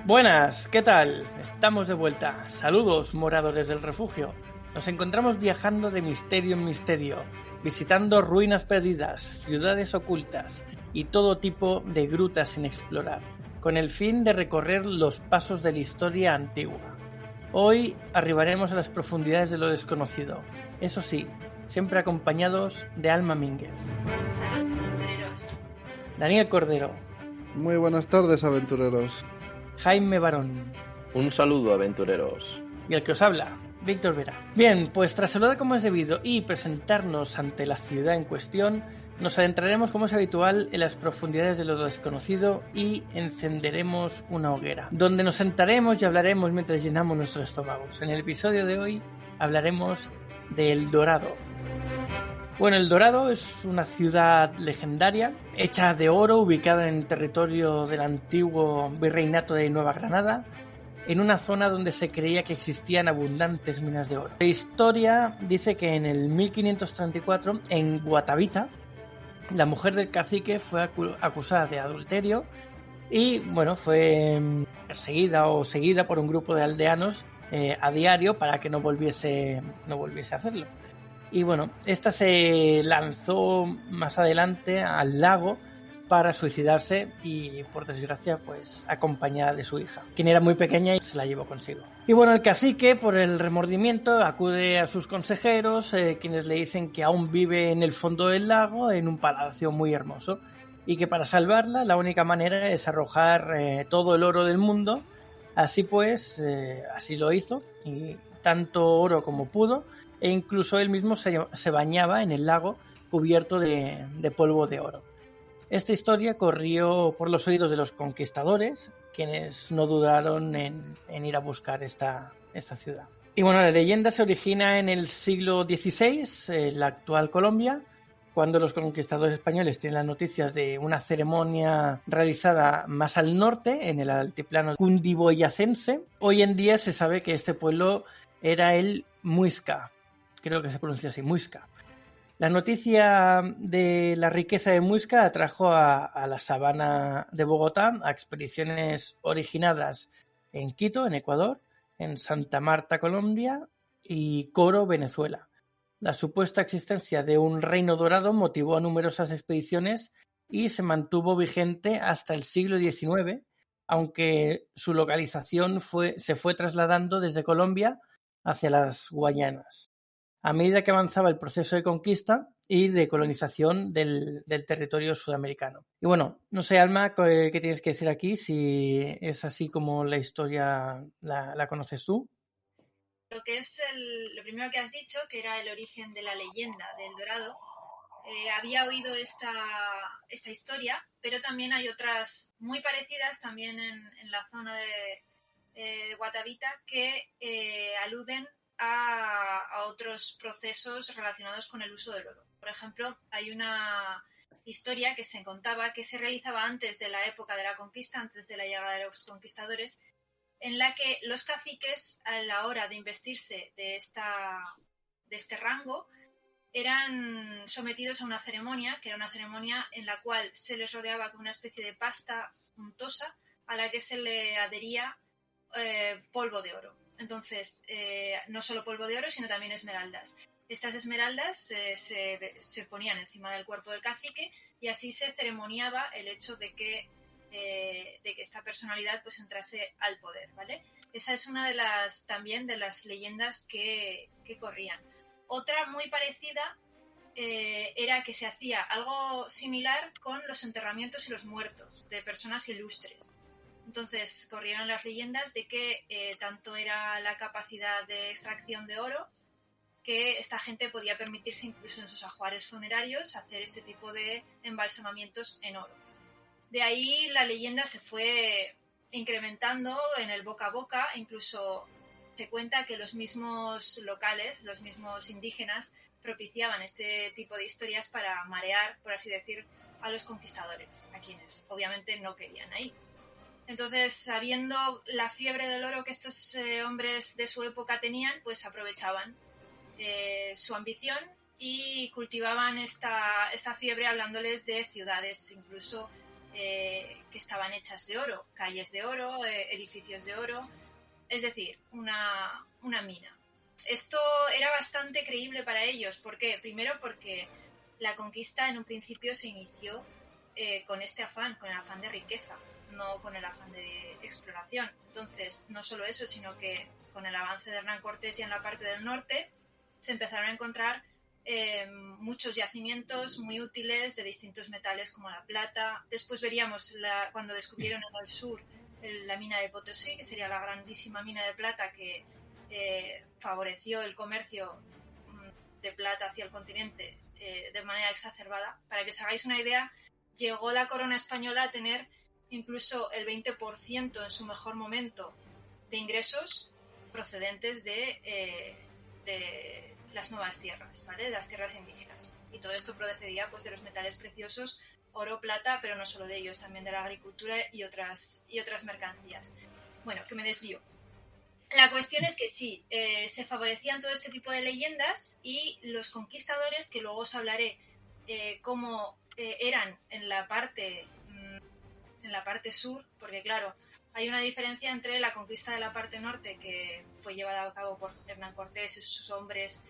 Buenas, ¿qué tal? Estamos de vuelta. Saludos, moradores del refugio. Nos encontramos viajando de misterio en misterio, visitando ruinas perdidas, ciudades ocultas y todo tipo de grutas sin explorar, con el fin de recorrer los pasos de la historia antigua. Hoy arribaremos a las profundidades de lo desconocido, eso sí, siempre acompañados de Alma Mínguez. Salud, aventureros. Daniel Cordero. Muy buenas tardes, aventureros. Jaime Barón. Un saludo, aventureros. Y el que os habla, Víctor Vera. Bien, pues tras saludar como es debido y presentarnos ante la ciudad en cuestión, nos adentraremos como es habitual en las profundidades de lo desconocido y encenderemos una hoguera, donde nos sentaremos y hablaremos mientras llenamos nuestros estómagos. En el episodio de hoy hablaremos de El Dorado. Bueno, El Dorado es una ciudad legendaria, hecha de oro, ubicada en territorio del antiguo virreinato de Nueva Granada, en una zona donde se creía que existían abundantes minas de oro. La historia dice que en el 1534, en Guatavita, la mujer del cacique fue acusada de adulterio y, bueno, fue perseguida o seguida por un grupo de aldeanos a diario para que no volviese a hacerlo. Y bueno, esta se lanzó más adelante al lago para suicidarse y, por desgracia, pues acompañada de su hija, quien era muy pequeña y se la llevó consigo. Y bueno, el cacique, por el remordimiento, acude a sus consejeros, quienes le dicen que aún vive en el fondo del lago, en un palacio muy hermoso, y que para salvarla la única manera es arrojar todo el oro del mundo. Así pues, así lo hizo, y tanto oro como pudo, e incluso él mismo se bañaba en el lago cubierto de polvo de oro. Esta historia corrió por los oídos de los conquistadores, quienes no dudaron en ir a buscar esta ciudad. Y bueno, la leyenda se origina en el siglo XVI, en la actual Colombia, cuando los conquistadores españoles tienen las noticias de una ceremonia realizada más al norte, en el altiplano cundiboyacense. Hoy en día se sabe que este pueblo era el Muisca, creo que se pronuncia así, Muisca. La noticia de la riqueza de Muisca atrajo a la sabana de Bogotá a expediciones originadas en Quito, en Ecuador, en Santa Marta, Colombia, y Coro, Venezuela. La supuesta existencia de un reino dorado motivó a numerosas expediciones y se mantuvo vigente hasta el siglo XIX, aunque su localización se fue trasladando desde Colombia hacia las Guayanas, a medida que avanzaba el proceso de conquista y de colonización del territorio sudamericano. Y bueno, no sé, Alma, ¿qué tienes que decir aquí? Si es así como la historia la conoces tú. Lo que es lo primero que has dicho, que era el origen de la leyenda del Dorado, había oído esta historia, pero también hay otras muy parecidas también en la zona de Guatavita que aluden a otros procesos relacionados con el uso del oro. Por ejemplo, hay una historia que se contaba que se realizaba antes de la época de la conquista, antes de la llegada de los conquistadores, en la que los caciques, a la hora de investirse de este rango, eran sometidos a una ceremonia, que era una ceremonia en la cual se les rodeaba con una especie de pasta untosa a la que se le adhería polvo de oro. Entonces, no solo polvo de oro, sino también esmeraldas. Estas esmeraldas se ponían encima del cuerpo del cacique y así se ceremoniaba el hecho de que esta personalidad pues entrase al poder, ¿vale? Esa es una de las leyendas que corrían. Otra muy parecida era que se hacía algo similar con los enterramientos y los muertos de personas ilustres. Entonces corrieron las leyendas de que tanto era la capacidad de extracción de oro que esta gente podía permitirse incluso en sus ajuares funerarios hacer este tipo de embalsamamientos en oro. De ahí la leyenda se fue incrementando en el boca a boca, incluso se cuenta que los mismos locales, los mismos indígenas, propiciaban este tipo de historias para marear, por así decir, a los conquistadores, a quienes obviamente no querían ahí. Entonces, sabiendo la fiebre del oro que estos hombres de su época tenían, pues aprovechaban su ambición y cultivaban esta fiebre hablándoles de ciudades incluso que estaban hechas de oro, calles de oro, edificios de oro, es decir, una mina. Esto era bastante creíble para ellos. ¿Por qué? Primero porque la conquista en un principio se inició con este afán, con el afán de riqueza, no con el afán de exploración. Entonces, no solo eso, sino que con el avance de Hernán Cortés y en la parte del norte se empezaron a encontrar muchos yacimientos muy útiles de distintos metales como la plata. Después veríamos cuando descubrieron en el sur la mina de Potosí, que sería la grandísima mina de plata que favoreció el comercio de plata hacia el continente de manera exacerbada. Para que os hagáis una idea, llegó la corona española a tener incluso el 20% en su mejor momento de ingresos procedentes de las nuevas tierras, ¿vale? De las tierras indígenas. Y todo esto procedía pues de los metales preciosos, oro, plata, pero no solo de ellos, también de la agricultura y otras mercancías. Bueno, que me desvío. La cuestión es que sí, se favorecían todo este tipo de leyendas y los conquistadores, que luego os hablaré cómo eran en la parte sur, porque claro, hay una diferencia entre la conquista de la parte norte, que fue llevada a cabo por Hernán Cortés y sus hombres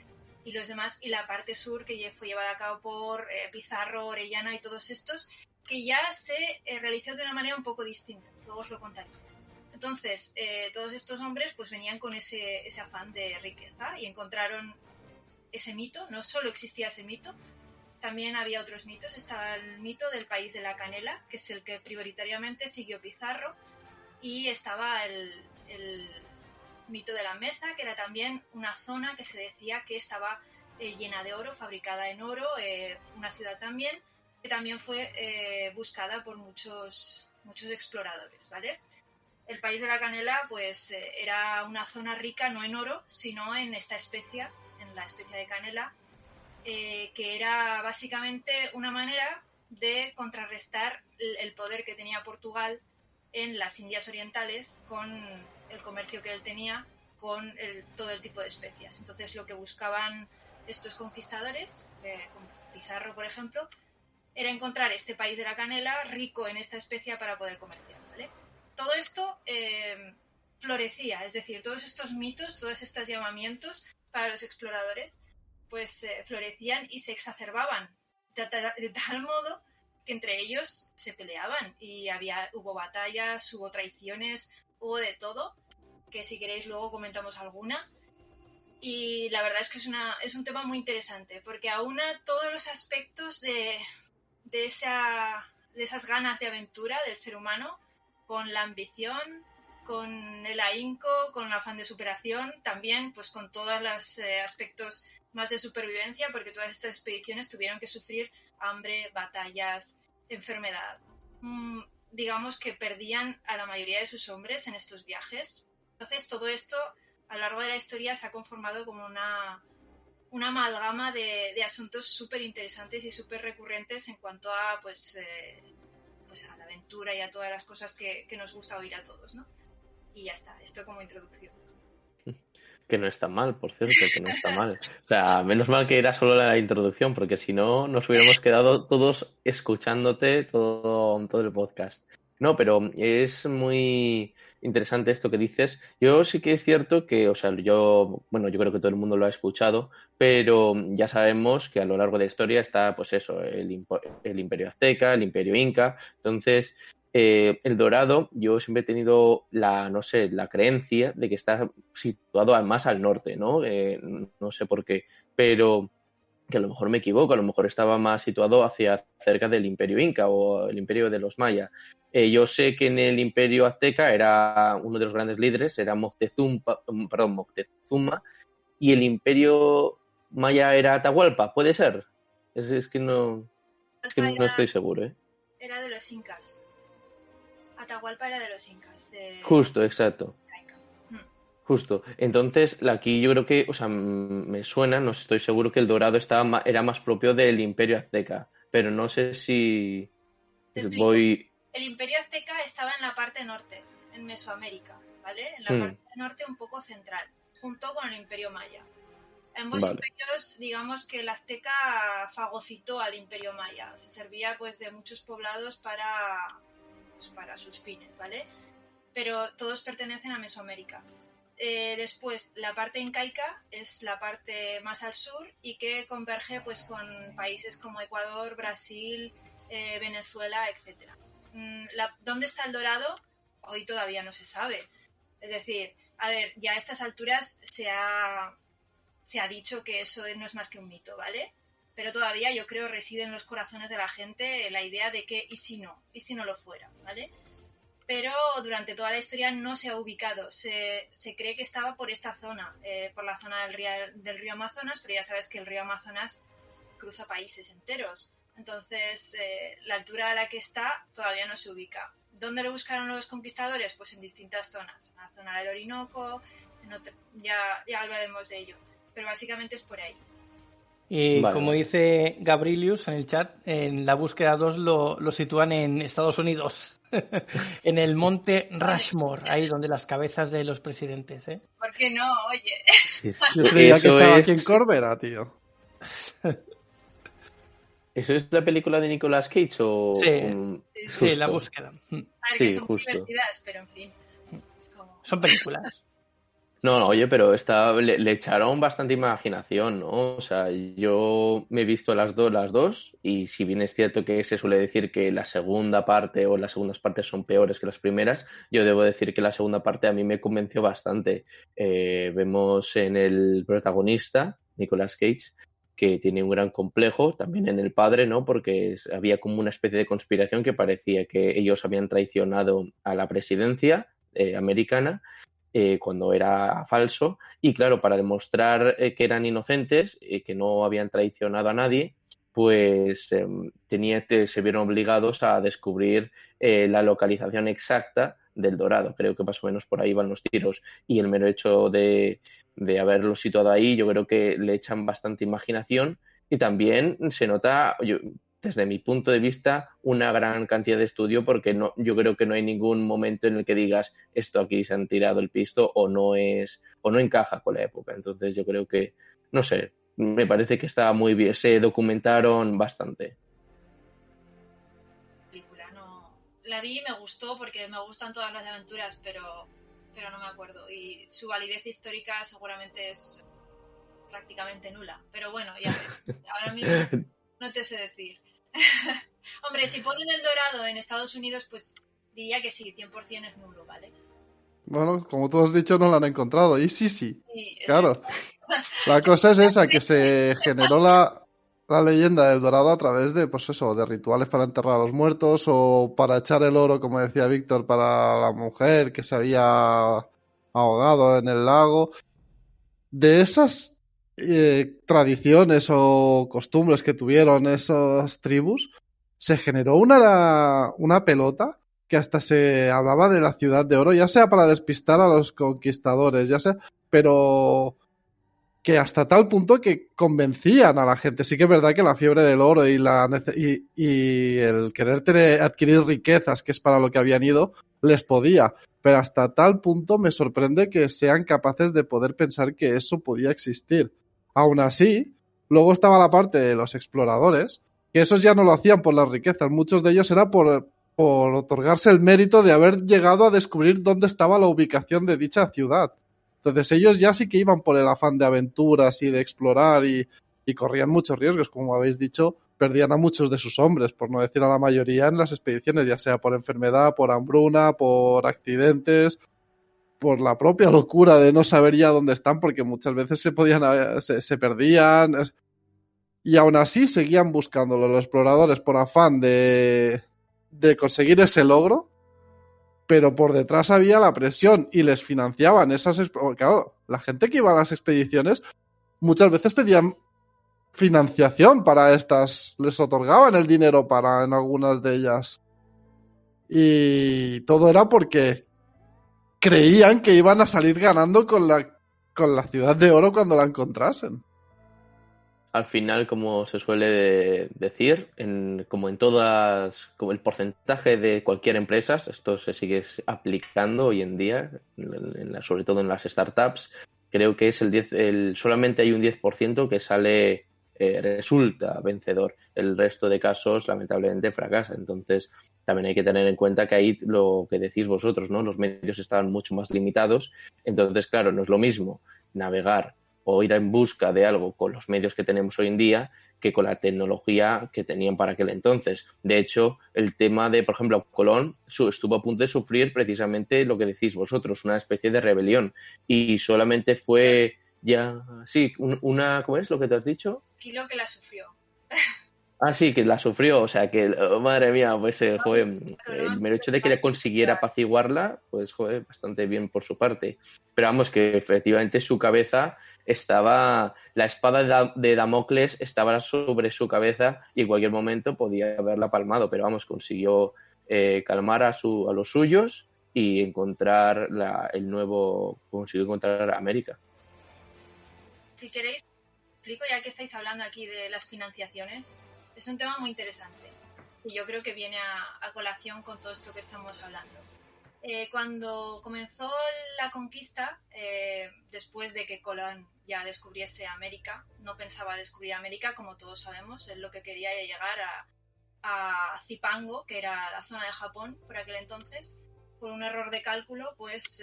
y los demás, y la parte sur, que fue llevada a cabo por Pizarro, Orellana y todos estos, que ya se realizó de una manera un poco distinta. Luego os lo contaré. Entonces, todos estos hombres pues venían con ese afán de riqueza y encontraron ese mito. No solo existía ese mito, también había otros mitos. Estaba el mito del país de la canela, que es el que prioritariamente siguió Pizarro, y estaba el mito de la Meza, que era también una zona que se decía que estaba llena de oro, fabricada en oro, una ciudad también, que también fue buscada por muchos exploradores, ¿vale? El país de la canela pues era una zona rica no en oro, sino en esta especia, en la especia de canela, que era básicamente una manera de contrarrestar el poder que tenía Portugal en las Indias Orientales con el comercio que él tenía con todo el tipo de especias. Entonces lo que buscaban estos conquistadores, como Pizarro por ejemplo, era encontrar este país de la canela rico en esta especia para poder comerciar, ¿vale? Todo esto florecía, es decir, todos estos mitos, todos estos llamamientos para los exploradores, pues florecían y se exacerbaban de tal modo que entre ellos se peleaban y hubo batallas, hubo traiciones, hubo de todo, que si queréis luego comentamos alguna. Y la verdad es que es un tema muy interesante, porque aúna todos los aspectos de esas ganas de aventura del ser humano, con la ambición, con el ahínco, con el afán de superación, también pues con todos los aspectos más de supervivencia, porque todas estas expediciones tuvieron que sufrir hambre, batallas, enfermedad. Digamos que perdían a la mayoría de sus hombres en estos viajes. Entonces todo esto a lo largo de la historia se ha conformado como una amalgama de asuntos súper interesantes y súper recurrentes en cuanto a pues a la aventura y a todas las cosas que nos gusta oír a todos, ¿no? Y ya está, esto como introducción. Que no está mal, por cierto, que no está mal. O sea, menos mal que era solo la introducción, porque si no nos hubiéramos quedado todos escuchándote todo el podcast. No, pero es muy interesante esto que dices. Yo sí que es cierto que, o sea, yo creo que todo el mundo lo ha escuchado, pero ya sabemos que a lo largo de la historia está, pues eso, el Imperio Azteca, el Imperio Inca. Entonces, el Dorado, yo siempre he tenido la creencia de que está situado más al norte, ¿no? No sé por qué, pero que a lo mejor me equivoco, a lo mejor estaba más situado hacia cerca del Imperio Inca o el Imperio de los Mayas. Yo sé que en el Imperio Azteca era uno de los grandes líderes, era Moctezuma, y el Imperio Maya era Atahualpa, ¿puede ser? Es que no estoy seguro, ¿eh? Era de los incas. Atahualpa era de los incas. Justo, exacto. Justo. Entonces, aquí yo creo que, o sea, me suena, no estoy seguro que el dorado era más propio del Imperio Azteca, pero no sé si voy... El Imperio Azteca estaba en la parte norte, en Mesoamérica, ¿vale? En la parte norte un poco central, junto con el Imperio Maya. Ambos Vale. imperios, digamos que el azteca fagocitó al imperio maya, se servía pues de muchos poblados para sus fines, ¿vale? Pero todos pertenecen a Mesoamérica. Después, la parte incaica es la parte más al sur y que converge pues con países como Ecuador, Brasil, Venezuela, etc. ¿Dónde está el Dorado? Hoy todavía no se sabe. Es decir, a ver, ya a estas alturas se ha dicho que eso no es más que un mito, ¿vale? Pero todavía yo creo reside en los corazones de la gente la idea de que ¿y si no lo fuera, ¿vale? Pero durante toda la historia no se ha ubicado. Se cree que estaba por esta zona, por la zona del río Amazonas, pero ya sabes que el río Amazonas cruza países enteros. Entonces, la altura a la que está todavía no se ubica. ¿Dónde lo buscaron los conquistadores? Pues en distintas zonas. En la zona del Orinoco, ya hablaremos de ello. Pero básicamente es por ahí. Y Vale, como vale. dice Gabrilius en el chat, en la búsqueda 2 lo sitúan en Estados Unidos, en el monte Rushmore, ahí donde las cabezas de los presidentes, ¿eh? ¿Por qué no? Oye. Yo creía que Eso estaba es, aquí en Corbera, tío. ¿eso es la película de Nicolas Cage o Sí, Sí, sí, la justo? búsqueda. A ver, Sí, que son muy justo. divertidas, pero en fin. Son películas. No, oye, pero le echaron bastante imaginación, ¿no? O sea, yo me he visto las dos, y si bien es cierto que se suele decir que la segunda parte o las segundas partes son peores que las primeras, yo debo decir que la segunda parte a mí me convenció bastante. Vemos en el protagonista, Nicolas Cage, que tiene un gran complejo, también en el padre, ¿no? Porque había como una especie de conspiración que parecía que ellos habían traicionado a la presidencia americana, cuando era falso, y claro, para demostrar que eran inocentes, que no habían traicionado a nadie, pues se vieron obligados a descubrir la localización exacta del Dorado. Creo que más o menos por ahí van los tiros, y el mero hecho de haberlo situado ahí, yo creo que le echan bastante imaginación, y también se nota, desde mi punto de vista, una gran cantidad de estudio, porque no, yo creo que no hay ningún momento en el que digas esto aquí se han tirado el pisto o no encaja con la época. Entonces yo creo que, no sé, me parece que está muy bien, se documentaron bastante. Película, no. La vi y me gustó porque me gustan todas las aventuras, pero no me acuerdo. Y su validez histórica seguramente es prácticamente nula. Pero bueno, ya ahora mismo no te sé decir. Hombre, si ponen el Dorado en Estados Unidos, pues diría que sí, 100% es nulo, ¿vale? Bueno, como tú has dicho, no la han encontrado. Y sí, Sí, claro. La cosa es esa, que se generó la leyenda del Dorado a través de, pues eso, de rituales para enterrar a los muertos o para echar el oro, como decía Víctor, para la mujer que se había ahogado en el lago. De esas tradiciones o costumbres que tuvieron esas tribus, se generó una pelota que hasta se hablaba de la ciudad de oro, ya sea para despistar a los conquistadores, ya sea, pero que hasta tal punto que convencían a la gente. Sí que es verdad que la fiebre del oro y el querer adquirir riquezas, que es para lo que habían ido, les podía. Pero hasta tal punto me sorprende que sean capaces de poder pensar que eso podía existir. Aún así, luego estaba la parte de los exploradores, que esos ya no lo hacían por las riquezas, muchos de ellos era por otorgarse el mérito de haber llegado a descubrir dónde estaba la ubicación de dicha ciudad. Entonces ellos ya sí que iban por el afán de aventuras y de explorar y corrían muchos riesgos, como habéis dicho, perdían a muchos de sus hombres, por no decir a la mayoría, en las expediciones, ya sea por enfermedad, por hambruna, por accidentes, por la propia locura de no saber ya dónde están, porque muchas veces se perdían, y aún así seguían buscándolo los exploradores por afán de conseguir ese logro, pero por detrás había la presión y les financiaban esas. Claro, la gente que iba a las expediciones muchas veces pedían financiación para estas, les otorgaban el dinero para en algunas de ellas. Y todo era porque creían que iban a salir ganando con la ciudad de oro cuando la encontrasen. Al final, como se suele decir, como en todas, como el porcentaje de cualquier empresa, esto se sigue aplicando hoy en día, sobre todo en las startups, creo que es solamente hay un 10% que sale, resulta vencedor. El resto de casos, lamentablemente, fracasa. Entonces, también hay que tener en cuenta que ahí lo que decís vosotros, ¿no? Los medios estaban mucho más limitados. Entonces, claro, no es lo mismo navegar o ir en busca de algo con los medios que tenemos hoy en día que con la tecnología que tenían para aquel entonces. De hecho, el tema de, por ejemplo, Colón estuvo a punto de sufrir precisamente lo que decís vosotros, una especie de rebelión. Y solamente fue ya, sí, ¿cómo es lo que te has dicho? Kilo que la sufrió. Ah, sí, que la sufrió, o sea que, madre mía, pues el Colón, mero hecho de que ella consiguiera apaciguarla, pues joder, bastante bien por su parte. Pero vamos, que efectivamente su cabeza estaba, la espada de Damocles estaba sobre su cabeza y en cualquier momento podía haberla palmado, pero vamos, consiguió calmar a los suyos y encontrar consiguió encontrar América. Si queréis, explico ya que estáis hablando aquí de las financiaciones. Es un tema muy interesante y yo creo que viene a colación con todo esto que estamos hablando. Cuando comenzó la conquista, después de que Colón ya descubriese América, no pensaba descubrir América, como todos sabemos, él lo que quería era llegar a Zipango, que era la zona de Japón por aquel entonces. Por un error de cálculo, pues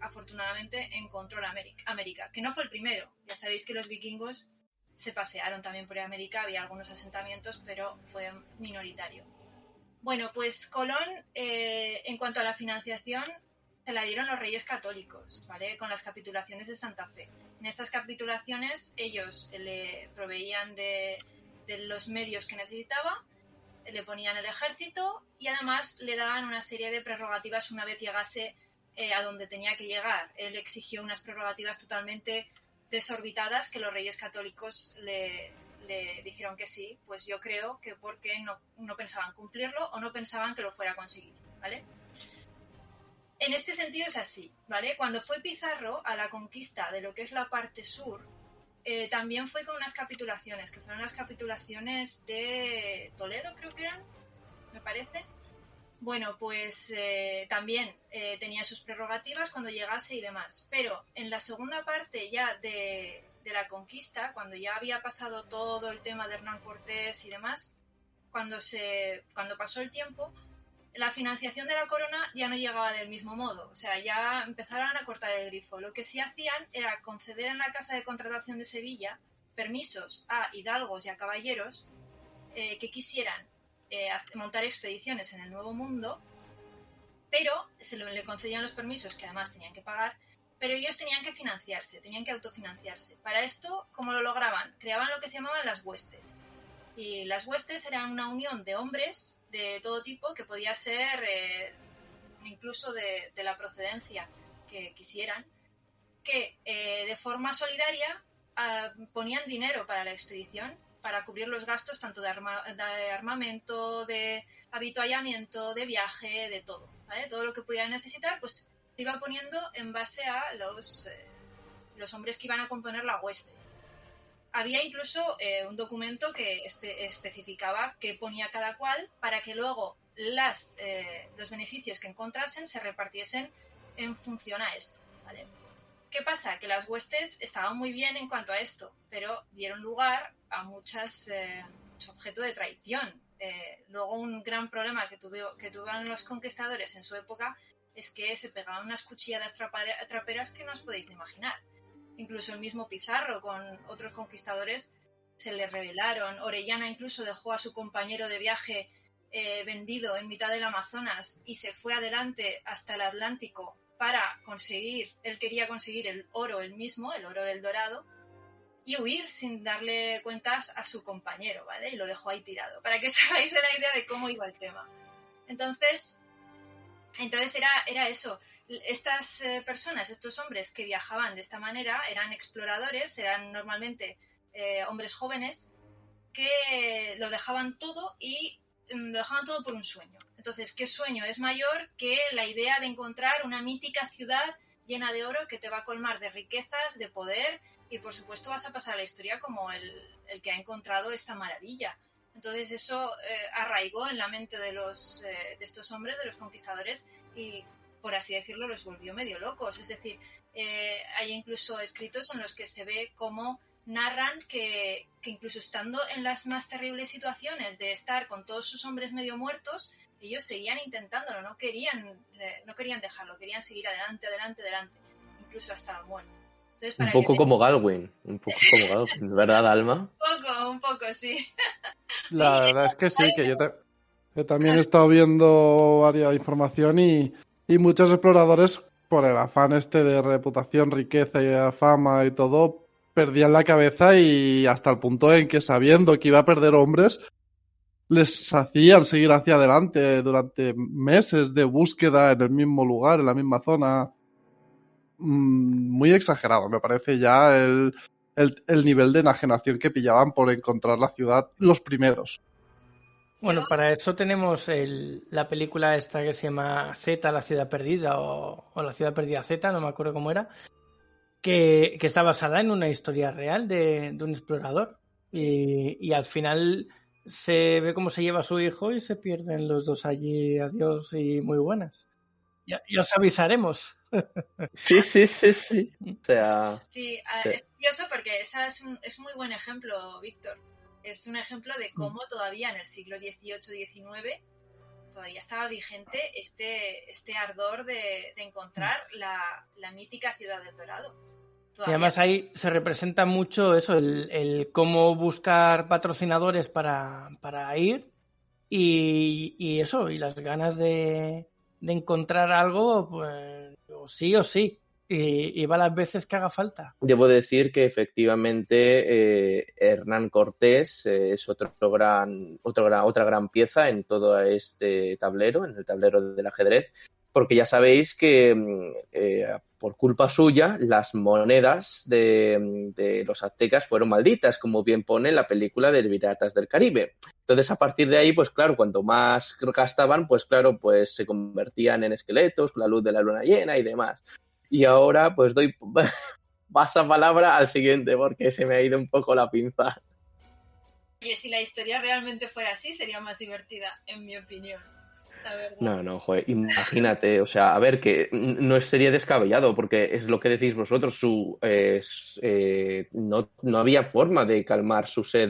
afortunadamente encontró la América, que no fue el primero. Ya sabéis que los vikingos se pasearon también por América, había algunos asentamientos, pero fue minoritario. Bueno, pues Colón, en cuanto a la financiación, se la dieron los reyes católicos, ¿vale? Con las capitulaciones de Santa Fe. En estas capitulaciones ellos le proveían de los medios que necesitaba, le ponían el ejército y además le daban una serie de prerrogativas una vez llegase a donde tenía que llegar. Él exigió unas prerrogativas totalmente desorbitadas que los reyes católicos le dijeron que sí, pues yo creo que porque no pensaban cumplirlo o no pensaban que lo fuera a conseguir, ¿vale? En este sentido es así, ¿vale? Cuando fue Pizarro a la conquista de lo que es la parte sur, también fue con unas capitulaciones, que fueron las capitulaciones de Toledo, creo que eran, me parece. Bueno, pues también tenía sus prerrogativas cuando llegase y demás. Pero en la segunda parte ya de la conquista, cuando ya había pasado todo el tema de Hernán Cortés y demás, cuando pasó el tiempo, la financiación de la corona ya no llegaba del mismo modo. O sea, ya empezaron a cortar el grifo. Lo que sí hacían era conceder en la Casa de Contratación de Sevilla permisos a hidalgos y a caballeros que quisieran montar expediciones en el Nuevo Mundo, pero le concedían los permisos que además tenían que pagar, pero ellos tenían que financiarse, tenían que autofinanciarse. Para esto, ¿cómo lo lograban? Creaban lo que se llamaban las huestes. Y las huestes eran una unión de hombres de todo tipo que podía ser incluso de la procedencia que quisieran, que de forma solidaria ponían dinero para la expedición para cubrir los gastos tanto de armamento, de avituallamiento, de viaje, de todo, ¿vale? Todo lo que pudieran necesitar, pues se iba poniendo en base a los hombres que iban a componer la hueste. Había incluso un documento que especificaba qué ponía cada cual para que luego los beneficios que encontrasen se repartiesen en función a esto, ¿vale? ¿Qué pasa? Que las huestes estaban muy bien en cuanto a esto, pero dieron lugar a mucho objeto de traición. Luego un gran problema que tuvieron los conquistadores en su época es que se pegaban unas cuchilladas traperas que no os podéis imaginar. Incluso el mismo Pizarro con otros conquistadores se le rebelaron. Orellana incluso dejó a su compañero de viaje vendido en mitad del Amazonas y se fue adelante hasta el Atlántico para él quería conseguir el oro él mismo, el oro del Dorado, y huir sin darle cuentas a su compañero, ¿vale? Y lo dejó ahí tirado, para que os hagáis una idea de cómo iba el tema. Entonces era eso. Estas personas, estos hombres que viajaban de esta manera, eran exploradores, eran normalmente hombres jóvenes que lo dejaban todo y lo dejaban todo por un sueño. Entonces, ¿qué sueño es mayor que la idea de encontrar una mítica ciudad llena de oro que te va a colmar de riquezas, de poder y por supuesto vas a pasar a la historia como el que ha encontrado esta maravilla? Entonces eso arraigó en la mente de estos hombres, de los conquistadores, y por así decirlo, los volvió medio locos. Es decir, hay incluso escritos en los que se ve cómo narran que incluso estando en las más terribles situaciones de estar con todos sus hombres medio muertos, ellos seguían intentándolo, no querían dejarlo, querían seguir adelante, incluso hasta la muerte. Entonces, un poco como Galwin, ¿verdad, Alma? Un poco, sí. La verdad es que sí, que yo también he estado viendo varias información y muchos exploradores, por el afán de reputación, riqueza y fama y todo, perdían la cabeza y hasta el punto en que, sabiendo que iba a perder hombres, les hacían seguir hacia adelante durante meses de búsqueda en el mismo lugar, en la misma zona. Muy exagerado, me parece ya el nivel de enajenación que pillaban por encontrar la ciudad los primeros. Bueno, para eso tenemos la película esta que se llama Z, la ciudad perdida, o la ciudad perdida Z, no me acuerdo cómo era, que está basada en una historia real de un explorador. Y al final se ve cómo se lleva a su hijo y se pierden los dos allí. Adiós y muy buenas. Y os avisaremos. Sí. O sea, sí. Es curioso porque esa es muy buen ejemplo, Víctor. Es un ejemplo de cómo todavía en el siglo XVIII-XIX todavía estaba vigente este ardor de encontrar la mítica ciudad del Dorado. Y además ahí se representa mucho eso, el cómo buscar patrocinadores para ir y eso, y las ganas de encontrar algo, pues o sí, y va las veces que haga falta. Debo decir que efectivamente Hernán Cortés es otra gran pieza en todo este tablero, en el tablero del ajedrez, porque ya sabéis que por culpa suya las monedas de los aztecas fueron malditas, como bien pone la película de Piratas del Caribe. Entonces, a partir de ahí, pues claro, cuanto más gastaban, pues claro, pues se convertían en esqueletos con la luz de la luna llena y demás. Y ahora, pues doy pasapalabra al siguiente, porque se me ha ido un poco la pinza. Oye, si la historia realmente fuera así, sería más divertida, en mi opinión. No, joder, imagínate, o sea, a ver, que no sería descabellado, porque es lo que decís vosotros, no había forma de calmar su sed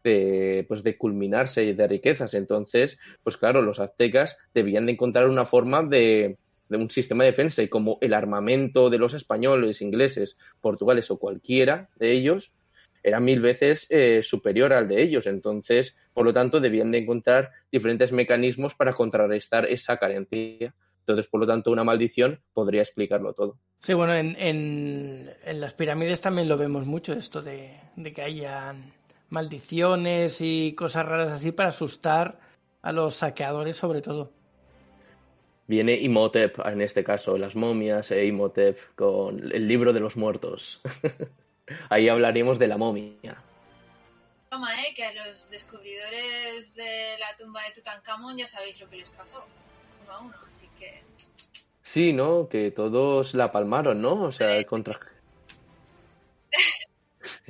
de culminarse y de riquezas. Entonces, pues claro, los aztecas debían de encontrar una forma de un sistema de defensa, y como el armamento de los españoles, ingleses, portugueses o cualquiera de ellos era 1000 veces superior al de ellos. Entonces, por lo tanto, debían de encontrar diferentes mecanismos para contrarrestar esa carencia. Entonces, por lo tanto, una maldición podría explicarlo todo. Sí, bueno, en las pirámides también lo vemos mucho, esto de que hayan maldiciones y cosas raras así para asustar a los saqueadores, sobre todo. Viene Imhotep, en este caso, las momias e Imhotep con el libro de los muertos. Ahí hablaríamos de la momia. Que a los descubridores de la tumba de Tutankamón ya sabéis lo que les pasó, uno a uno, así que... Sí, ¿no? Que todos la palmaron, ¿no? O sea, contra...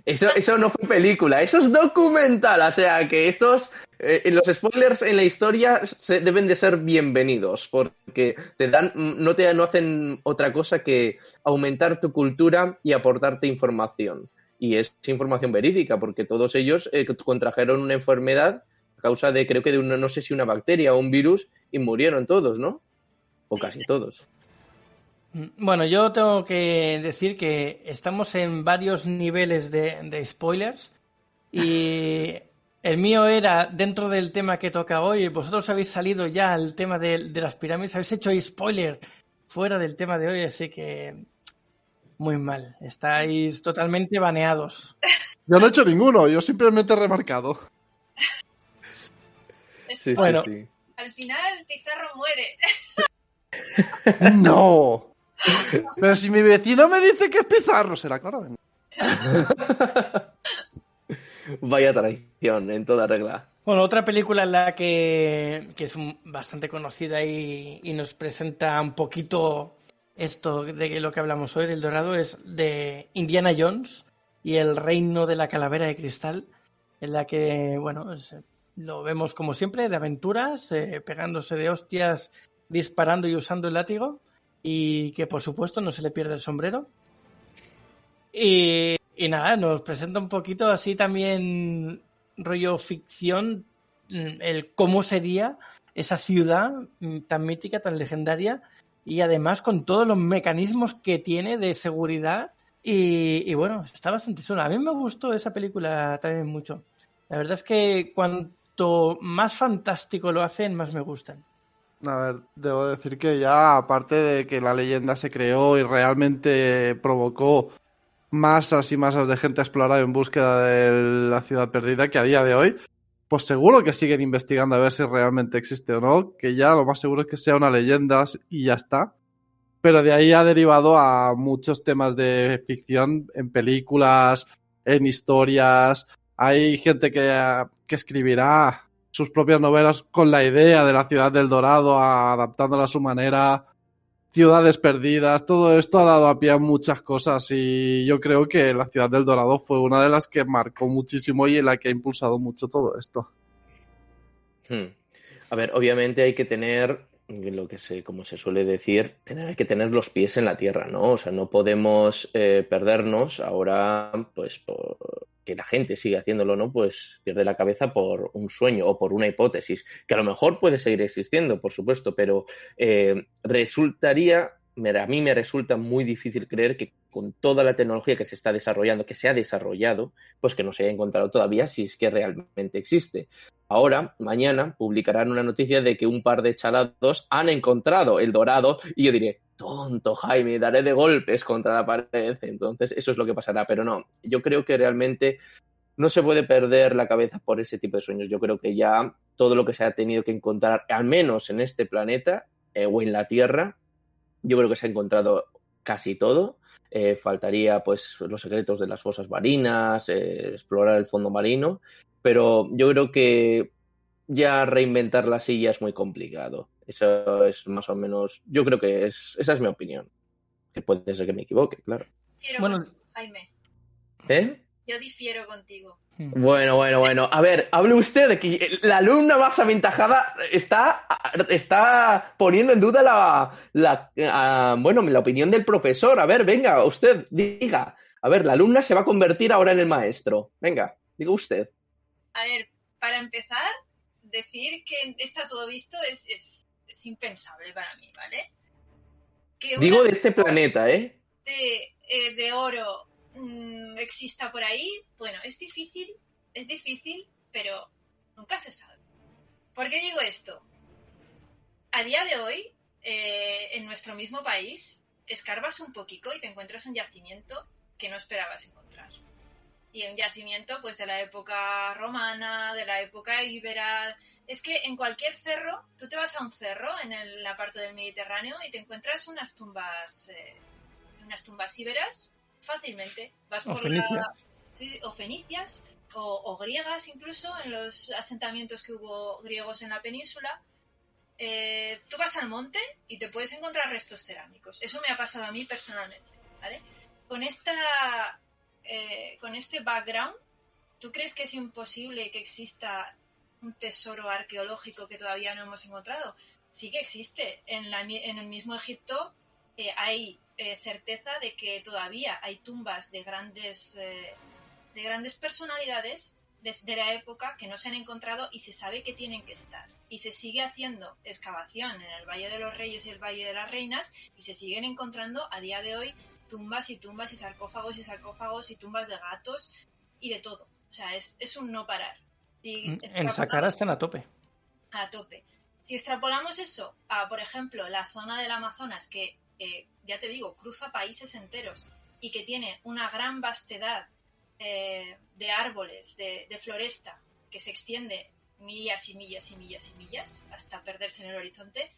Eso no fue película, eso es documental, o sea, que estos... los spoilers en la historia deben de ser bienvenidos, porque no hacen otra cosa que aumentar tu cultura y aportarte información. Y es información verídica, porque todos ellos contrajeron una enfermedad a causa de, creo que no sé si una bacteria o un virus, y murieron todos, ¿no? O casi todos. Bueno, yo tengo que decir que estamos en varios niveles de spoilers, y el mío era dentro del tema que toca hoy. Vosotros habéis salido ya al tema de las pirámides, habéis hecho spoiler fuera del tema de hoy, así que muy mal, estáis totalmente baneados. Yo no he hecho ninguno, yo simplemente he remarcado. Sí, bueno, sí. Al final Pizarro muere. ¡No! Pero si mi vecino me dice que es Pizarro, será claro. Vaya traición, en toda regla. Bueno, otra película en la que es bastante conocida y nos presenta un poquito esto de lo que hablamos hoy, del Dorado, es de Indiana Jones y el reino de la calavera de cristal, en la que, bueno, lo vemos como siempre, de aventuras, pegándose de hostias disparando y usando el látigo, y que por supuesto no se le pierde el sombrero. Y nada, nos presenta un poquito así también rollo ficción, el cómo sería esa ciudad tan mítica, tan legendaria, y además con todos los mecanismos que tiene de seguridad. Y bueno, está bastante chula. A mí me gustó esa película también mucho. La verdad es que cuanto más fantástico lo hacen, más me gustan. A ver, debo decir que ya, aparte de que la leyenda se creó y realmente provocó masas y masas de gente a explorar en búsqueda de la ciudad perdida, que a día de hoy, pues seguro que siguen investigando a ver si realmente existe o no, que ya lo más seguro es que sea una leyenda y ya está. Pero de ahí ha derivado a muchos temas de ficción en películas, en historias. Hay gente que escribirá sus propias novelas con la idea de la ciudad del Dorado, adaptándola a su manera, ciudades perdidas. Todo esto ha dado a pie a muchas cosas y yo creo que la ciudad del Dorado fue una de las que marcó muchísimo y en la que ha impulsado mucho todo esto. A ver, obviamente hay que tener como se suele decir, hay que tener los pies en la tierra, ¿no? O sea, no podemos perdernos ahora, pues, que la gente sigue haciéndolo, ¿no? Pues pierde la cabeza por un sueño o por una hipótesis, que a lo mejor puede seguir existiendo, por supuesto, pero a mí me resulta muy difícil creer que con toda la tecnología que se está desarrollando, que se ha desarrollado, pues que no se haya encontrado todavía si es que realmente existe. Ahora, mañana, publicarán una noticia de que un par de chalados han encontrado el Dorado y yo diré, tonto Jaime, daré de golpes contra la pared. Entonces, eso es lo que pasará. Pero no, yo creo que realmente no se puede perder la cabeza por ese tipo de sueños. Yo creo que ya todo lo que se ha tenido que encontrar, al menos en este planeta o en la Tierra, yo creo que se ha encontrado casi todo. Faltaría pues los secretos de las fosas marinas, explorar el fondo marino, pero yo creo que ya reinventar la silla es muy complicado. Eso es más o menos, yo creo que esa es mi opinión, que puede ser que me equivoque, claro. Bueno, Jaime. Yo difiero contigo. Bueno. A ver, hable usted de que la alumna más aventajada está poniendo en duda la opinión del profesor. A ver, venga, usted diga. A ver, la alumna se va a convertir ahora en el maestro. Venga, diga usted. A ver, para empezar, decir que está todo visto es impensable para mí, ¿vale? Digo de este planeta, ¿eh? De oro exista por ahí, bueno, es difícil, pero nunca se sabe. ¿Por qué digo esto? A día de hoy, en nuestro mismo país, escarbas un poquito y te encuentras un yacimiento que no esperabas encontrar. Y un yacimiento pues de la época romana, de la época íbera. Es que en cualquier cerro, tú te vas a un cerro en la parte del Mediterráneo y te encuentras unas tumbas íberas fácilmente. Vas por o fenicias o griegas incluso, en los asentamientos que hubo griegos en la península. Tú vas al monte y te puedes encontrar restos cerámicos. Eso me ha pasado a mí personalmente, ¿vale? Con este background, ¿tú crees que es imposible que exista un tesoro arqueológico que todavía no hemos encontrado? Sí que existe. En el mismo Egipto hay certeza de que todavía hay tumbas de grandes personalidades de la época que no se han encontrado y se sabe que tienen que estar. Y se sigue haciendo excavación en el Valle de los Reyes y el Valle de las Reinas y se siguen encontrando a día de hoy tumbas y tumbas y sarcófagos y tumbas de gatos y de todo. O sea, es un no parar. En Saqqara están a tope. A tope. Si extrapolamos eso a, por ejemplo, la zona del Amazonas, que ya te digo, cruza países enteros y que tiene una gran vastedad de árboles, de floresta, que se extiende millas y millas y millas y millas hasta perderse en el horizonte.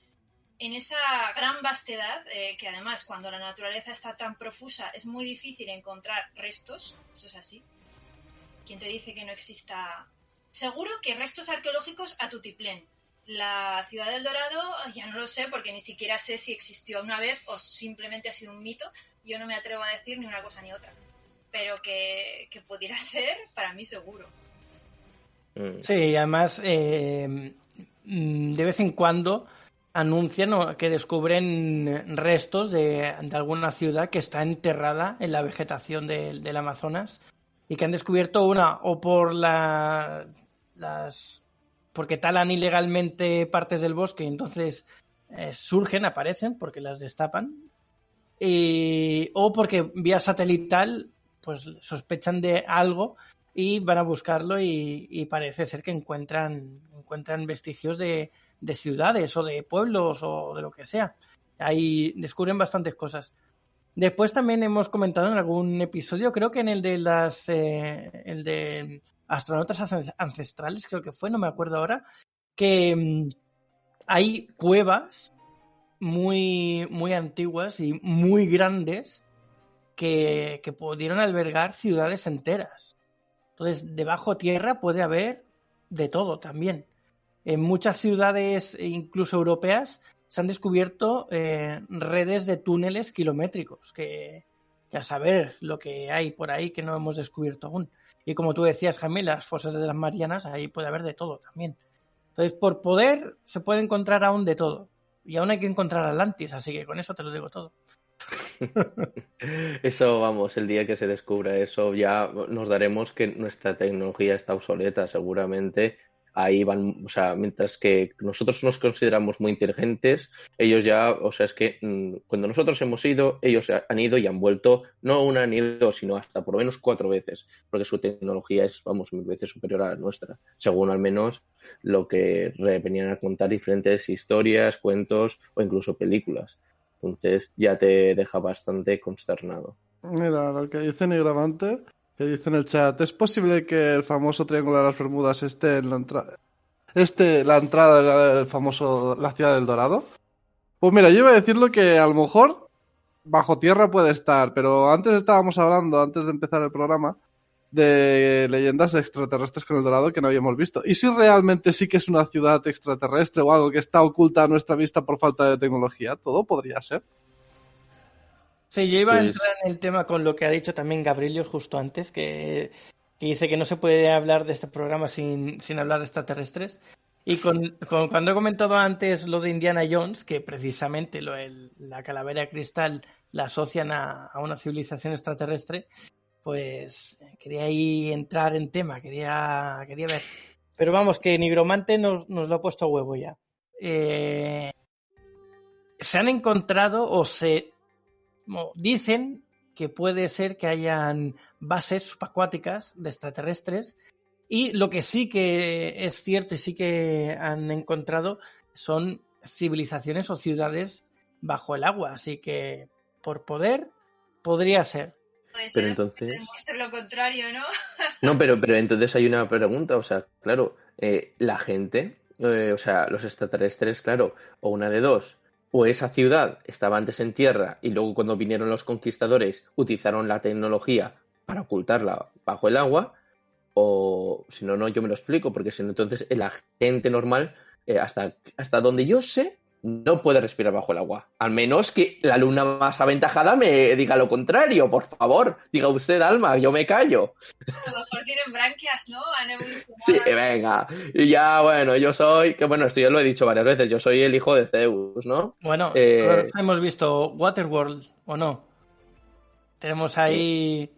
En esa gran vastedad, que además cuando la naturaleza está tan profusa es muy difícil encontrar restos, eso es así. ¿Quién te dice que no exista? Seguro que restos arqueológicos a tutiplén. La ciudad del Dorado ya no lo sé porque ni siquiera sé si existió una vez o simplemente ha sido un mito. Yo no me atrevo a decir ni una cosa ni otra. Pero que pudiera ser, para mí seguro. Sí, y además de vez en cuando anuncian que descubren restos de alguna ciudad que está enterrada en la vegetación del Amazonas y que han descubierto o por porque talan ilegalmente partes del bosque y entonces aparecen porque las destapan, o porque vía satelital pues sospechan de algo y van a buscarlo y parece ser que encuentran vestigios de ciudades o de pueblos o de lo que sea. Ahí descubren bastantes cosas. Después también hemos comentado en algún episodio, creo que en el de el de astronautas ancestrales, creo que fue, no me acuerdo ahora, que hay cuevas muy, muy antiguas y muy grandes que pudieron albergar ciudades enteras. Entonces, debajo tierra puede haber de todo también. En muchas ciudades, incluso europeas, se han descubierto redes de túneles kilométricos, que a saber lo que hay por ahí que no hemos descubierto aún. Y como tú decías, Jaime, las fosas de las Marianas, ahí puede haber de todo también. Entonces, por poder, se puede encontrar aún de todo. Y aún hay que encontrar Atlantis, así que con eso te lo digo todo. Eso, vamos, el día que se descubra eso ya nos daremos que nuestra tecnología está obsoleta, seguramente. Ahí van, o sea, mientras que nosotros nos consideramos muy inteligentes, ellos ya, o sea, es que cuando nosotros hemos ido, ellos han ido y han vuelto, no una han ido, sino hasta por lo menos 4 veces, porque su tecnología es, vamos, 1000 veces superior a la nuestra, según al menos lo que venían a contar diferentes historias, cuentos o incluso películas. Entonces ya te deja bastante consternado. Mira, lo que dice Nigromante, que dice en el chat, ¿es posible que el famoso Triángulo de las Bermudas esté en la entrada del famoso, la ciudad del Dorado? Pues mira, yo iba a decirlo que a lo mejor bajo tierra puede estar, pero antes estábamos hablando, antes de empezar el programa, de leyendas extraterrestres con el Dorado que no habíamos visto. ¿Y si realmente sí que es una ciudad extraterrestre o algo que está oculta a nuestra vista por falta de tecnología? Todo podría ser. Sí, yo iba a entrar en el tema con lo que ha dicho también Gabrielios justo antes, que dice que no se puede hablar de este programa sin hablar de extraterrestres. Y cuando he comentado antes lo de Indiana Jones, que precisamente la calavera de cristal la asocian a una civilización extraterrestre, pues quería ahí entrar en tema, quería ver. Pero vamos, que Nigromante nos lo ha puesto a huevo ya. Se han encontrado dicen que puede ser que hayan bases subacuáticas de extraterrestres, y lo que sí que es cierto y sí que han encontrado son civilizaciones o ciudades bajo el agua, así que por poder podría ser. Puede ser, Pero entonces... demuestra lo contrario, ¿no? No, pero entonces hay una pregunta, o sea, claro, la gente, o sea, los extraterrestres, claro, o una de dos, o esa ciudad estaba antes en tierra y luego cuando vinieron los conquistadores utilizaron la tecnología para ocultarla bajo el agua, o si no, no, yo me lo explico, porque si no, entonces la gente normal, hasta donde yo sé, no puede respirar bajo el agua. Al menos que la luna más aventajada me diga lo contrario, por favor. Diga usted, Alma, yo me callo. A lo mejor tienen branquias, ¿no? Han evolucionado. Sí, venga. Y ya, bueno, yo soy, que bueno, esto ya lo he dicho varias veces, yo soy el hijo de Zeus, ¿no? Bueno, todos hemos visto Waterworld, ¿o no? Tenemos ahí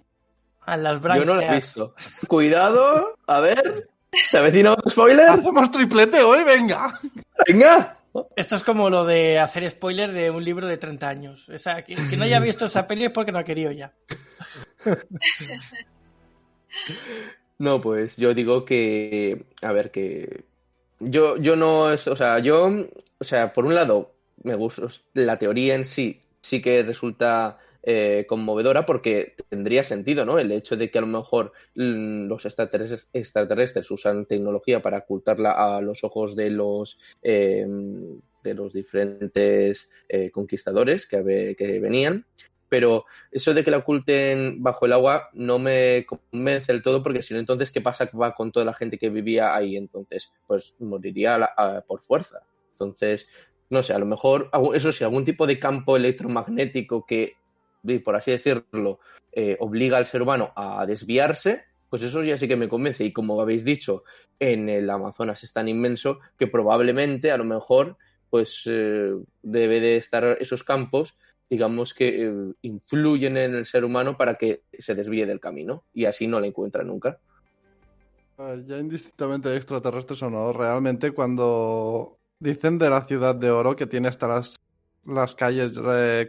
a las branquias. Yo no lo he visto. Cuidado, a ver. ¿Se avecina un spoiler? ¡Hacemos triplete hoy, venga! ¡Venga! Esto es como lo de hacer spoiler de un libro de 30 años. O sea, que no haya visto esa peli es porque no ha querido ya. No, pues yo digo que, a ver, que yo no es, o sea, por un lado me gusta la teoría en sí, sí que resulta conmovedora porque tendría sentido, ¿no? El hecho de que a lo mejor los extraterrestres usan tecnología para ocultarla a los ojos de los diferentes conquistadores que venían. Pero eso de que la oculten bajo el agua no me convence del todo, porque si no, entonces, ¿qué pasa con toda la gente que vivía ahí? Entonces, pues moriría por fuerza. Entonces, no sé, a lo mejor, eso sí, algún tipo de campo electromagnético que, por así decirlo, obliga al ser humano a desviarse, pues eso ya sí que me convence. Y como habéis dicho, en el Amazonas es tan inmenso que probablemente, a lo mejor, pues debe de estar esos campos, digamos que influyen en el ser humano para que se desvíe del camino y así no la encuentra nunca. A ver, ya indistintamente de extraterrestres o no, realmente cuando dicen de la ciudad de oro que tiene hasta las calles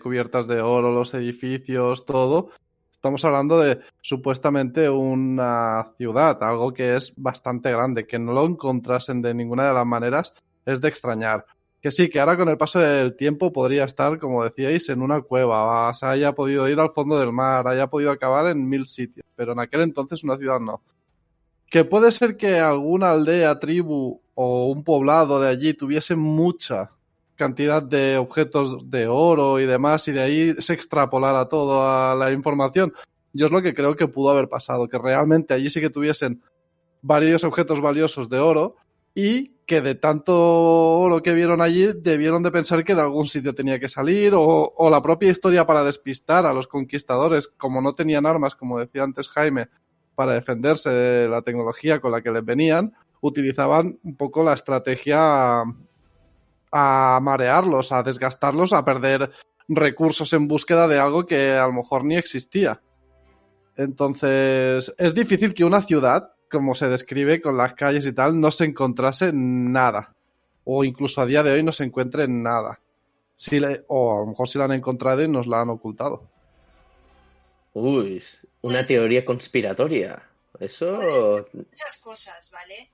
cubiertas de oro, los edificios, todo, estamos hablando de supuestamente una ciudad, algo que es bastante grande, que no lo encontrasen de ninguna de las maneras es de extrañar. Que sí, que ahora con el paso del tiempo podría estar, como decíais, en una cueva, se haya podido ir al fondo del mar, haya podido acabar en 1000 sitios, pero en aquel entonces una ciudad no. Que puede ser que alguna aldea, tribu o un poblado de allí tuviese mucha cantidad de objetos de oro y demás y de ahí se extrapolara toda la información. Yo es lo que creo que pudo haber pasado, que realmente allí sí que tuviesen varios objetos valiosos de oro y que de tanto oro que vieron allí debieron de pensar que de algún sitio tenía que salir o la propia historia para despistar a los conquistadores, como no tenían armas, como decía antes Jaime, para defenderse de la tecnología con la que les venían, utilizaban un poco la estrategia a marearlos, a desgastarlos, a perder recursos en búsqueda de algo que a lo mejor ni existía. Entonces, es difícil que una ciudad, como se describe con las calles y tal, no se encontrase nada. O incluso a día de hoy no se encuentre nada. O a lo mejor si la han encontrado y nos la han ocultado. Uy, una Pues, teoría conspiratoria. Eso... muchas cosas, ¿vale?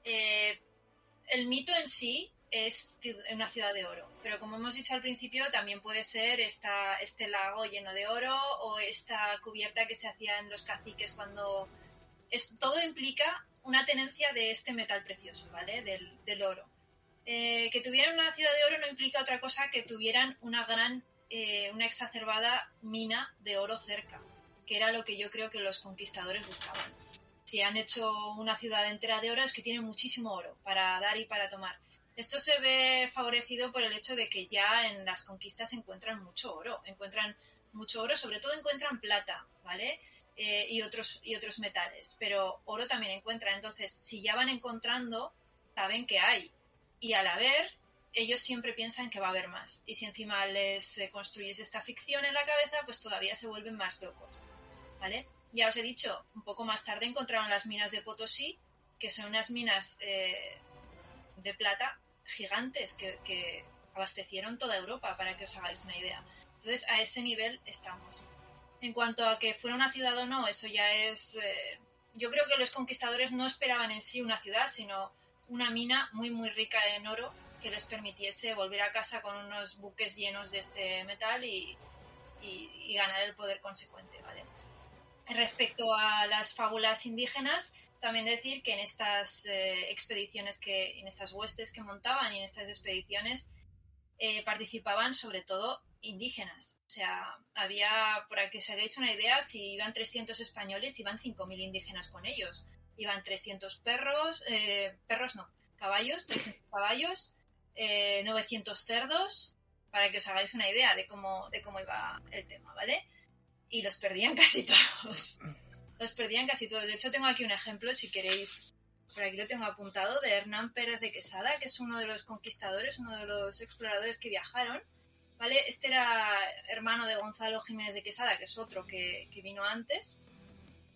El mito en sí es una ciudad de oro, pero como hemos dicho al principio, también puede ser este lago lleno de oro o esta cubierta que se hacía en los caciques cuando... todo implica una tenencia de este metal precioso, ¿vale? Del oro. Que tuvieran una ciudad de oro no implica otra cosa que tuvieran una exacerbada mina de oro cerca, que era lo que yo creo que los conquistadores buscaban. Si han hecho una ciudad entera de oro es que tienen muchísimo oro para dar y para tomar. Esto se ve favorecido por el hecho de que ya en las conquistas encuentran mucho oro, sobre todo encuentran plata, ¿vale? Y otros metales, pero oro también encuentran. Entonces, si ya van encontrando, saben que hay. Y al haber, ellos siempre piensan que va a haber más. Y si encima les construyes esta ficción en la cabeza, pues todavía se vuelven más locos, ¿vale? Ya os he dicho, un poco más tarde encontraron las minas de Potosí, que son unas minas de plata gigantes que abastecieron toda Europa, para que os hagáis una idea. Entonces, a ese nivel estamos. En cuanto a que fuera una ciudad o no, eso ya es... yo creo que los conquistadores no esperaban en sí una ciudad, sino una mina muy, muy rica en oro que les permitiese volver a casa con unos buques llenos de este metal y ganar el poder consecuente, ¿vale? Respecto a las fábulas indígenas, también decir que en estas expediciones, en estas huestes que montaban y en estas expediciones participaban sobre todo indígenas. O sea, había, para que os hagáis una idea, si iban 300 españoles, iban 5.000 indígenas con ellos. Iban 300 caballos, 300 caballos, 900 cerdos, para que os hagáis una idea de cómo iba el tema, ¿vale? Y los perdían casi todos. De hecho, tengo aquí un ejemplo, si queréis, por aquí lo tengo apuntado, de Hernán Pérez de Quesada, que es uno de los conquistadores, uno de los exploradores que viajaron, ¿vale? Este era hermano de Gonzalo Jiménez de Quesada, que es otro que vino antes,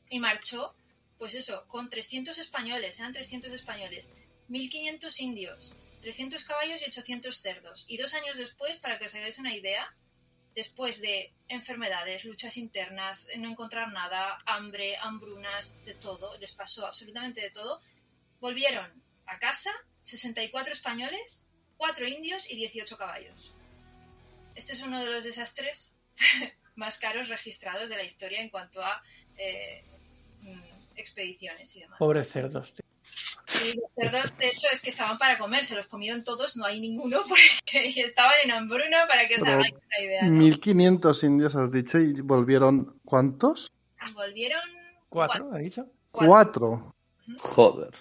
y marchó, pues eso, con 300 españoles, eran 300 españoles, 1.500 indios, 300 caballos y 800 cerdos. Y 2 años después, para que os hagáis una idea, después de enfermedades, luchas internas, no encontrar nada, hambre, hambrunas, de todo, les pasó absolutamente de todo, volvieron a casa 64 españoles, 4 indios y 18 caballos. Este es uno de los desastres más caros registrados de la historia en cuanto a expediciones y demás. Pobres cerdos, tío. Sí, los cerdos, de hecho, es que estaban para comer, se los comieron todos, no hay ninguno, porque estaban en hambruna, para que os hagáis una idea, ¿no? 1.500 indios has dicho y volvieron... ¿Cuántos? Volvieron 4, ¿ha dicho? 4. Joder.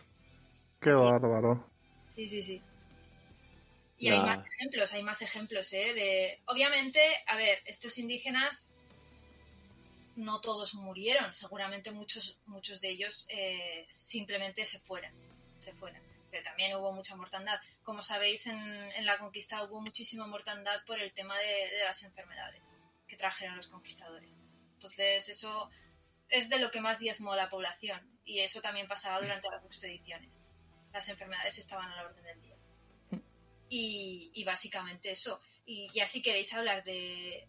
Qué Sí. bárbaro. Sí. Y Nah. hay más ejemplos, Obviamente, a ver, estos indígenas no todos murieron, seguramente muchos de ellos simplemente se fueran. pero también hubo mucha mortandad. Como sabéis, en la conquista hubo muchísima mortandad por el tema de las enfermedades que trajeron los conquistadores. Entonces eso es de lo que más diezmó a la población, y eso también pasaba durante las expediciones. Las enfermedades estaban a la orden del día. Y básicamente eso. Y ya si queréis hablar de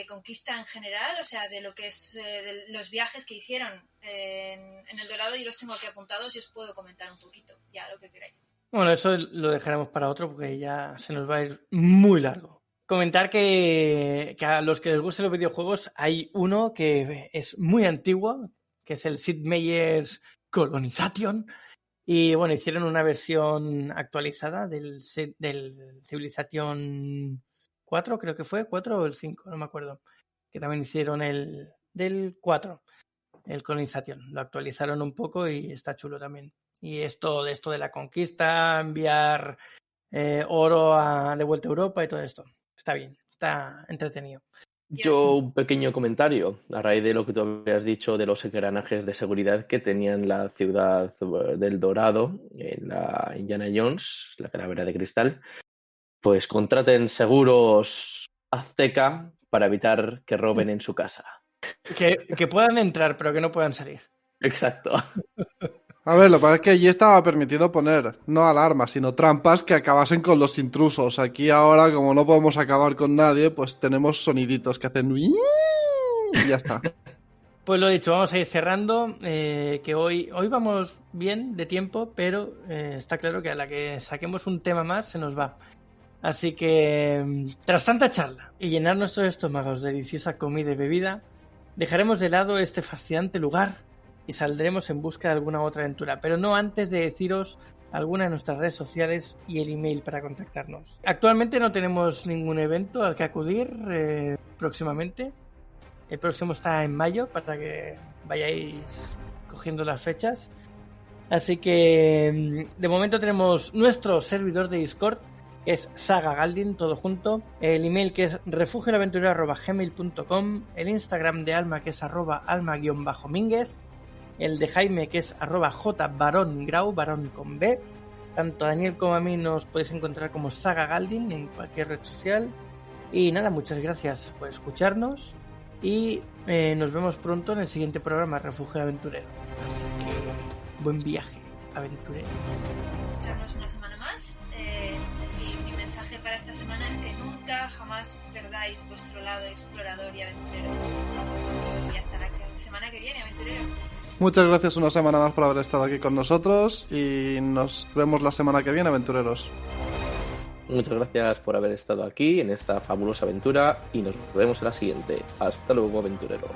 conquista en general, o sea, de lo que es de los viajes que hicieron en El Dorado, yo los tengo aquí apuntados y os puedo comentar un poquito, ya lo que queráis. Bueno, eso lo dejaremos para otro porque ya se nos va a ir muy largo. Comentar que a los que les gusten los videojuegos hay uno que es muy antiguo, que es el Sid Meier's Colonization. Y bueno, hicieron una versión actualizada del Civilization 4, creo que fue, 4 o el 5, no me acuerdo. Que también hicieron el del 4, el Colonization. Lo actualizaron un poco y está chulo también. Y esto de la conquista, enviar oro de vuelta a Europa y todo esto. Está bien, está entretenido. Yo un pequeño comentario a raíz de lo que tú habías dicho de los engranajes de seguridad que tenía en la ciudad del Dorado, en la Indiana Jones, la calavera de cristal. Pues contraten seguros Azteca para evitar que roben en su casa. Que puedan entrar, pero que no puedan salir. Exacto. A ver, lo que pasa es que allí estaba permitido poner no alarmas, sino trampas que acabasen con los intrusos. Aquí ahora, como no podemos acabar con nadie, pues tenemos soniditos que hacen y ya está. Pues lo dicho, vamos a ir cerrando, que hoy vamos bien de tiempo, pero está claro que a la que saquemos un tema más se nos va. Así que, tras tanta charla y llenar nuestros estómagos de deliciosa comida y bebida, dejaremos de lado este fascinante lugar y saldremos en busca de alguna otra aventura, pero no antes de deciros alguna de nuestras redes sociales y el email para contactarnos. Actualmente no tenemos ningún evento al que acudir próximamente. El próximo está en mayo para que vayáis cogiendo las fechas. Así que de momento tenemos nuestro servidor de Discord, que es Saga Galdin, todo junto. El email que es refugioaventurero@gmail.com. El Instagram de Alma, que es @alma_mínguez. El de Jaime, que es @jbarongrau, barón con B. Tanto a Daniel como a mí nos podéis encontrar como Saga Galdin en cualquier red social. Y nada, muchas gracias por escucharnos. Y nos vemos pronto en el siguiente programa, Refugio Aventurero. Así que buen viaje, aventureros. Escucharnos una semana más. Y mi mensaje para esta semana es que nunca, jamás perdáis vuestro lado explorador y aventurero. Y hasta la semana que viene, aventureros. Muchas gracias una semana más por haber estado aquí con nosotros y nos vemos la semana que viene, aventureros. Muchas gracias por haber estado aquí en esta fabulosa aventura y nos vemos en la siguiente. Hasta luego, aventureros.